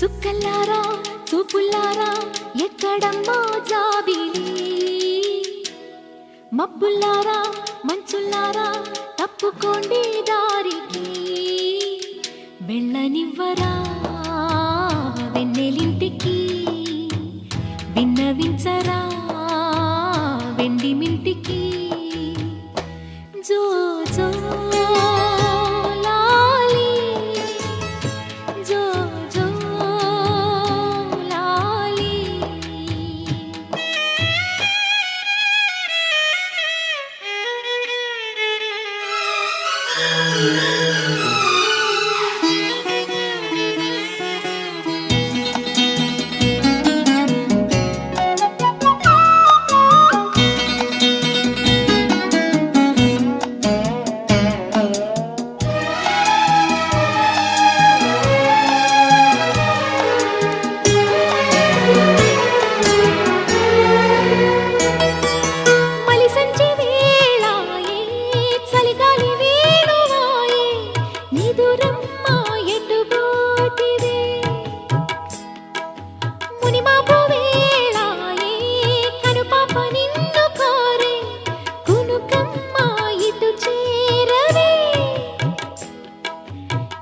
చుక్కల్లారా చూపుల్లారా ఎక్కడమ్మా జాబిలి, మబ్బుల్లారా మంచుల్లారా తప్పుకోండి దారికి, వెళ్ళనివ్వరా వెన్నెలింటికి, విన్నవించరా వెండి మింటికి. జో జో లాలి, జో జో లాలి.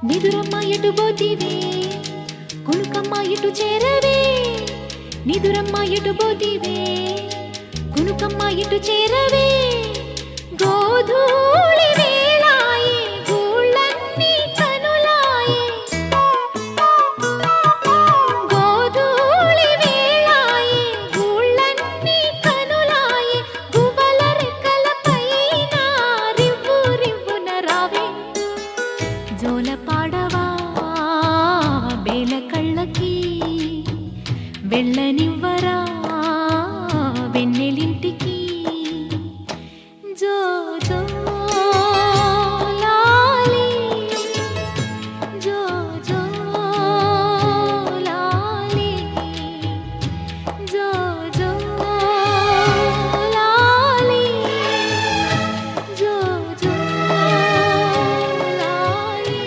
నిదురమ్మ ఎటు పోతివే కునుకమ్మ ఇటు చేరవే, నిదురమ్మ ఎటు పోతివే కునుకమ్మ ఇటు చేరవే. గోధూళి వేళాయే గూళ్ళన్నీ కనులాయే, గోధూళి వేళాయే గూళ్ళన్నీ కనులాయే. గువ్వల రెక్కల పైన రివ్వు రివ్వున రావే, జోల పాడవా బేల కళ్ళకి, వెళ్ళనివ్వరా వెన్నెలింటికి. జో జో లాలి, జో జో లాలి, జో జో లాలి, జో జో లాలి.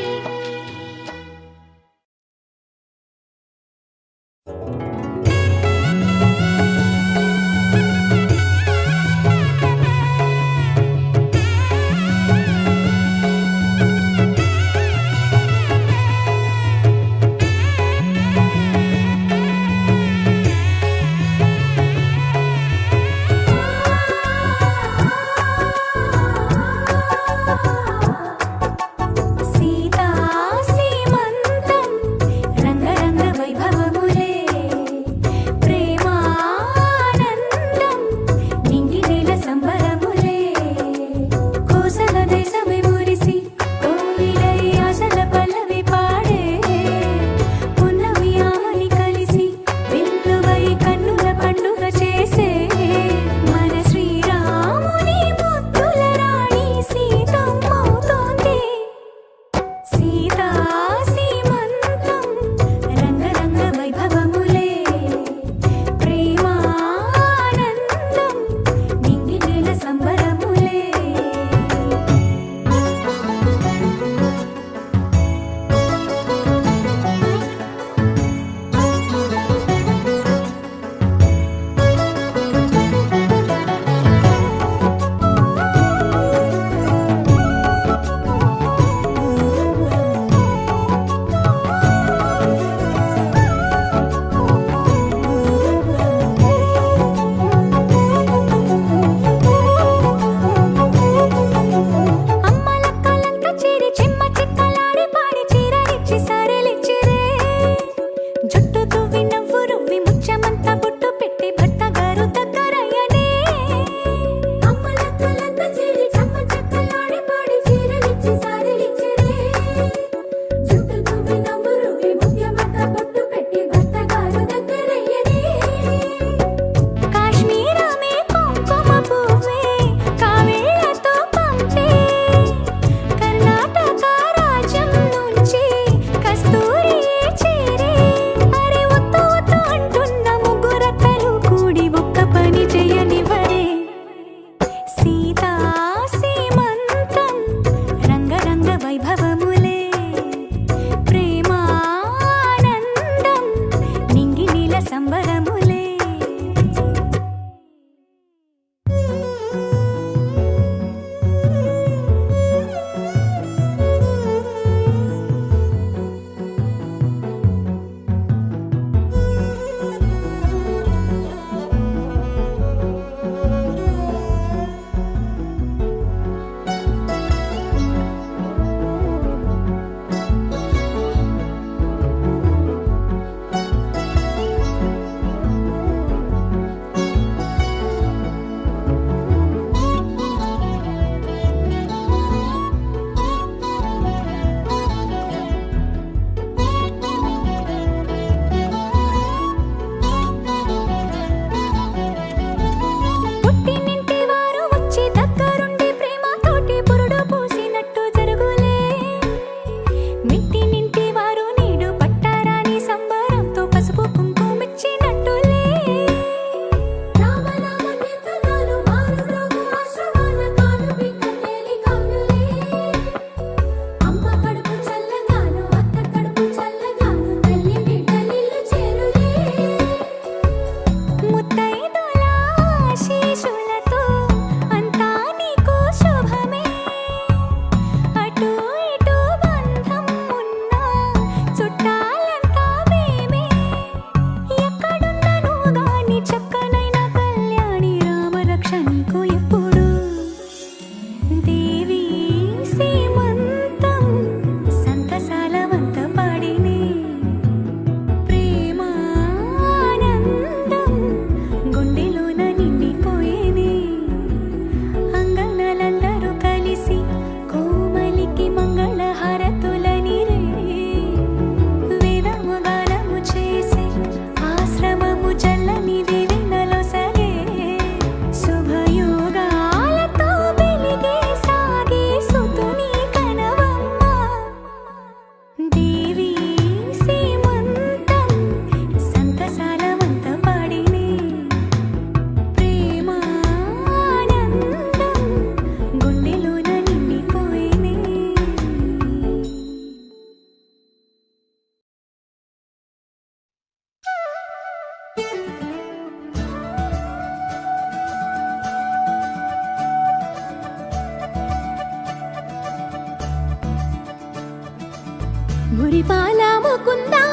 మురిపాల ముకుందా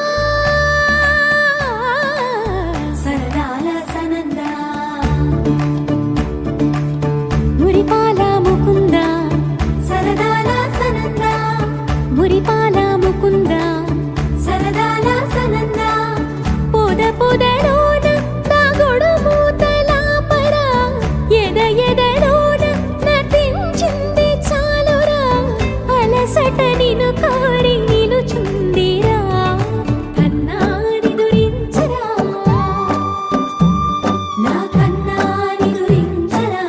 సరదాల సనందా మురిపాల ముకుందా సరదాల సనందా మురిపాల ముకుందా సరదాల సనందా పొద పొదలోన నా గొడుమూతల పరా ఎద ఎదలోన నటించింది చాలురా అలసట నిన్ను కోరి నిలుచుందిరా కన్నాని దురించరా నా కన్నాని దురించరా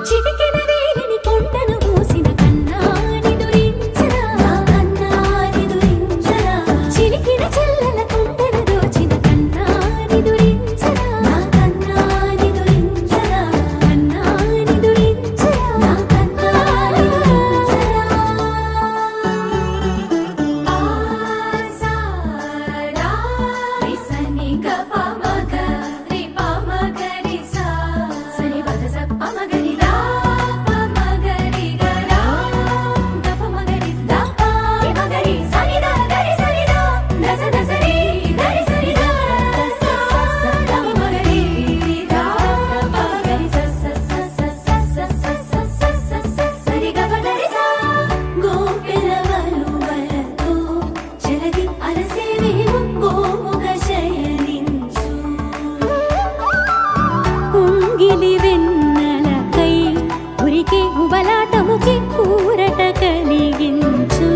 చిటికెన వేలిని కొండను మూసిన కన్నాని దురించరా నా కన్నాని దురించరా చిలికిన చెల్లెల కొండను దోచిన కన్నాని దురించరా నా కన్నాని దురించరా కన్నాని దురించరా నా కన్నాని దురించరా ఆసాడా రిసని గపమగ రిపమగరి సా సని పదస పమగరి దా పమగరి గరా గపమగరి దా పమగరి సని దా గరి సని దా దస దసరి గరి సని దా స స పమగరి దా పమగరి స స స స స స స స సరి గపదరి సా గోపిలవలు వలతో చెలగి అలసేవేమో గోముగ శయనించు ఉంగిలి వెన్నెలకై ఉరికే ఉబలాటముకి ఊరట కలిగించు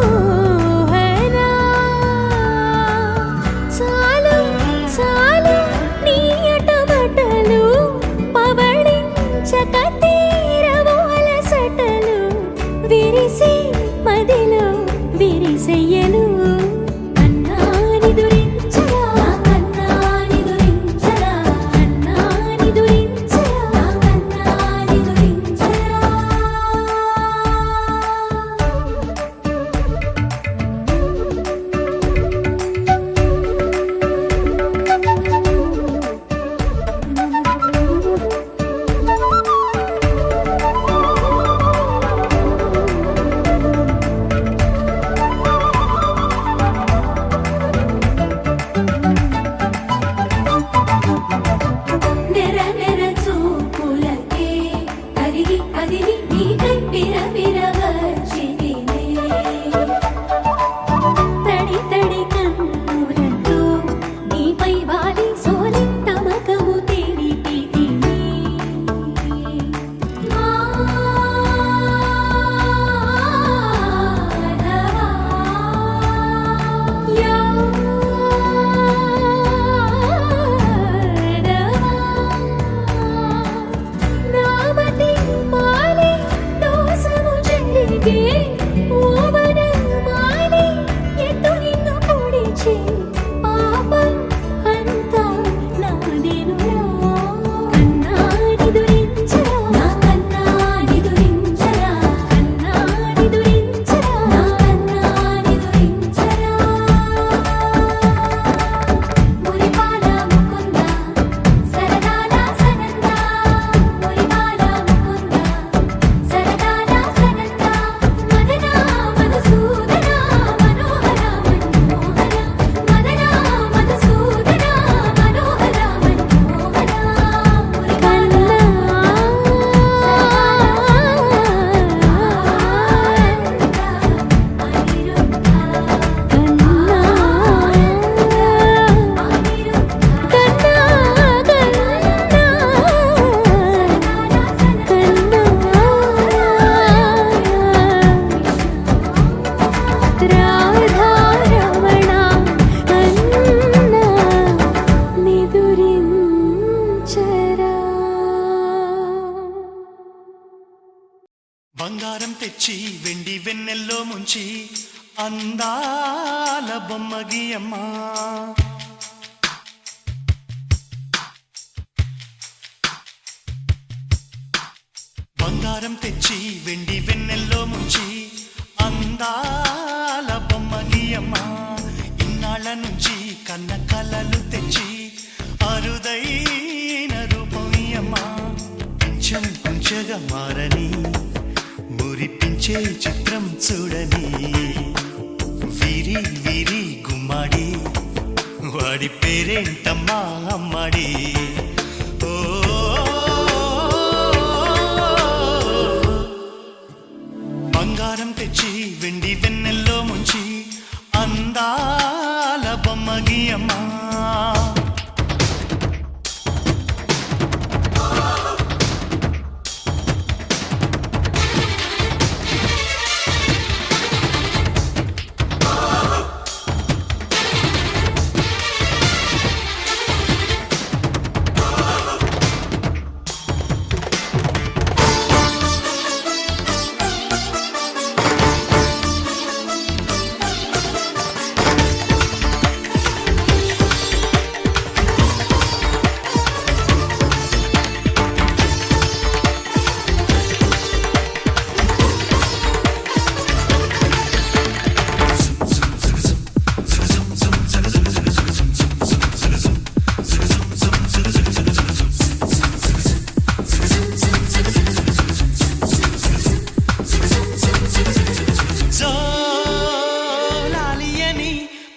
మోహనా చాలు చాలు నీ అటమటలు పవళించక తీరవు అలసటలు విరిసే మదిలో విరిసెయ్యలు కన్నాని దురించరా కన్నాని దురించరా కన్నాని దురించరా కన్నాని దురించరా నెర నెర చూపులకే కరిగి కదిలి నీకై పిర వచ్చితినే తడి తడి కన్నులతో నీపై వాలి సోలి తమకము తెలిపితినే నామతి మాలి దోసము చెల్లిగే ఓవన మాలి ఎత్తు నిన్ను పొడిచి పాపం అంతా నాదేనురా కన్నాని దురించరా నా కన్నాని దురించరా కన్నాని దురించరా నా కన్నాని దురించరా మురిపాల ముకుందా సరదాల సనందా మురిపాల ముకుందా సరదాల సనందా మదనా మధుసూదనా మనోహర మన్మోహన మదనా మధుసూదనా మనోహర మన్మోహన రాధారమణ అన్నా నిదురించరా బంగారం తెచ్చి వెండి వెన్నెల్లో ముంచి అందాల బొమ్మ గీయమ్మా బంగారం తెచ్చి వెండి వెన్నెల్లో ముంచి అందాల బొమ్మ గీయమ్మ ఇన్నాళ్ళ నుంచి కన్న కలలు తెచ్చి అరుదైన రూపం ఇయ్యమ్మ కొంచెం కొంచెగా మారని మురిపించే చిత్రం చూడని వీరి వీరి గుమ్మాడి వాడి పేరేంటమ్మా అమ్మాడి ఓ బంగారం తెచ్చి వెండి వెన్నెల్లో ముంచి అందాల బొమ్మ గీయమ్మా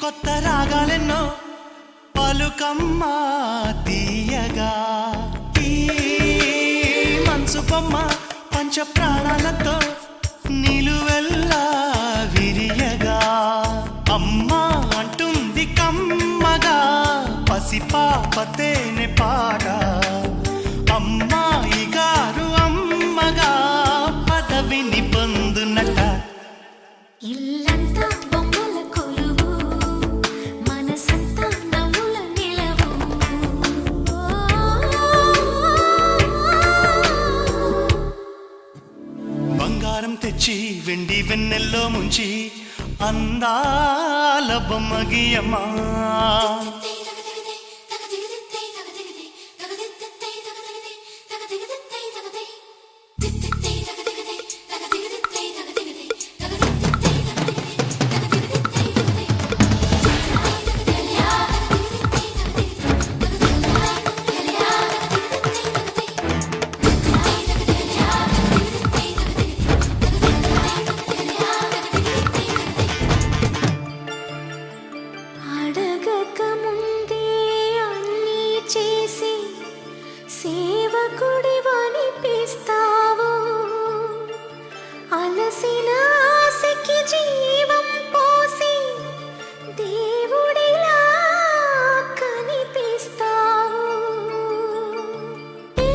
కొత్త రాగాలెన్నో పలుకమ్మ తీయగా ఈ మనసు బొమ్మ పంచ ప్రాణాలతో నిలువెల్లా విరియగా అమ్మ అంటుంది కమ్మగా పసిపాప తేనె పాట అమ్మాయి గారు అమ్మగా పదవిని పొందునట ఇల్లంతా బొమ్మల కొలువు మనసంతా నవ్వుల నిలవు బంగారం తెచ్చి వెండి వెన్నెల్లో ముంచి అందాల బొమ్మ గీయమ్మా అడగక ముందే అన్నీ చేసి సేవకుడివనిపిస్తావు అలసిన ఆశకి జీవం పోసి దేవుడిలా కనిపిస్తావు ఏ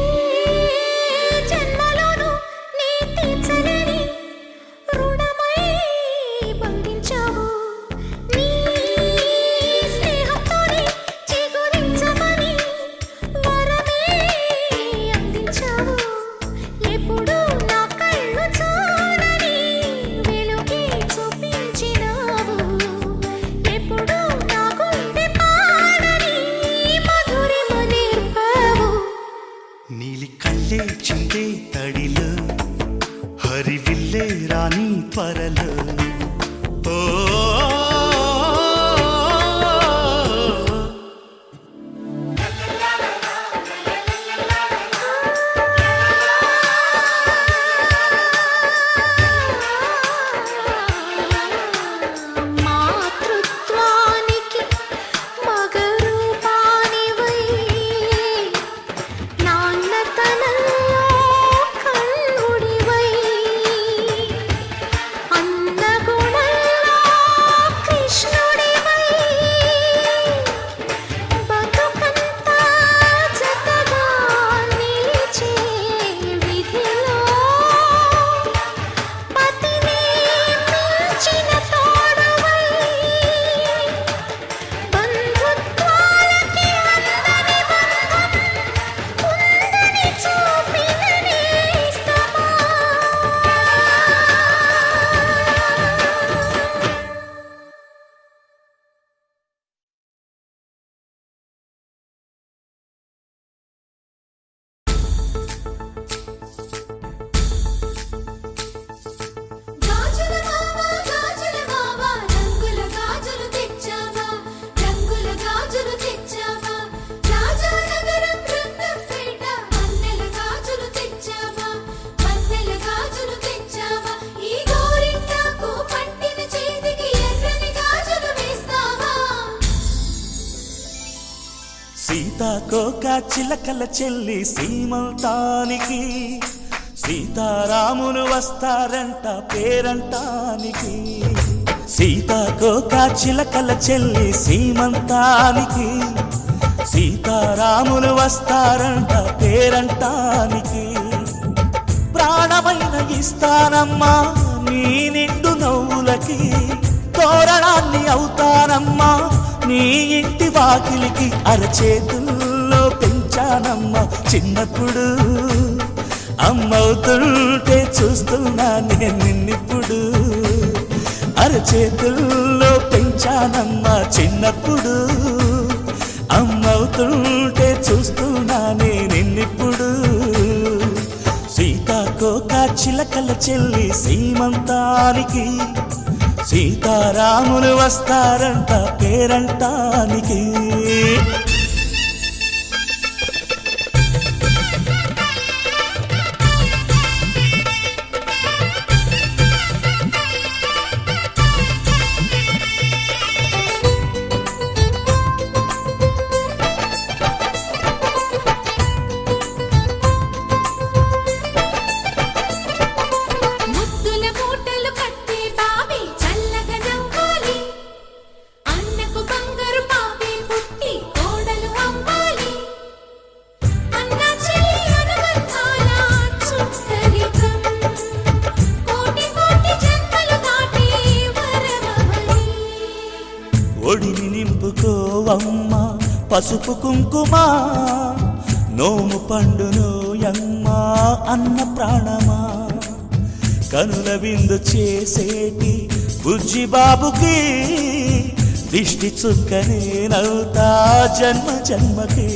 జన్మలోనూ నీ తీర్చలేని రుణమై బంధించావు నీ స్నేహంతోనే చిగురించమని వరమే అందించావు ఎప్పుడు నా కళ్ళు చూడని వెలుగే చూపించినావు ఎప్పుడు నా గుండె పాడని మధురిమ నేర్పావు నీలి కళ్ళే చిందే తడిలో హరివిల్లే రాణి త్వరలో ఓ మాతృత్వానికి మగరూపానివై నాన్నతనంలో కళ్ళుడివై అన్నగుణంలో సీతాకోక చిలకల చెల్లి సీమంతానికి సీతారాములు వస్తారంట పేరంటానికి. సీతాకోక చిలకల చెల్లి సీమంతానికి సీతారాములు వస్తారంట పేరంటానికి. ప్రాణమైన ఇస్తానమ్మా నీ నిండు నవ్వులకి, తోరణాన్ని అవుతానమ్మా నీ ఇంటి వాకిలికి. అరచేతుల్లో పెంచానమ్మా చిన్నప్పుడు, అమ్మవుతుంటే చూస్తున్నా నేను నిన్నిప్పుడు. అరచేతుల్లో పెంచానమ్మా చిన్నప్పుడు, అమ్మవుతుంటే చూస్తున్నా నేను నిన్నిప్పుడు. సీతాకోక చిలకల చెల్లి సీమంతానికి సీతారాములు వస్తారంట పేరంటానికి. ముద్దుల మూటలు కట్టే బావి చల్లగా నవ్వాలి, అన్నకు బంగారు పాపే పుట్టి కోడలు అవ్వాలి. అన్న చెల్లి అనుబంధాల చుట్టరికం కోటి కోటి జన్మలు దాటి వరమవని. ఒడిని నింపుకోవమ్మ పసుపు కుంకుమ, నోము పండునోయమ్మ అన్న ప్రాణమా. కనుల విందు చేసేటి బుజ్జి బాబుకి దిష్టి చుక్కనే నవ్వుతా జన్మ జన్మకి.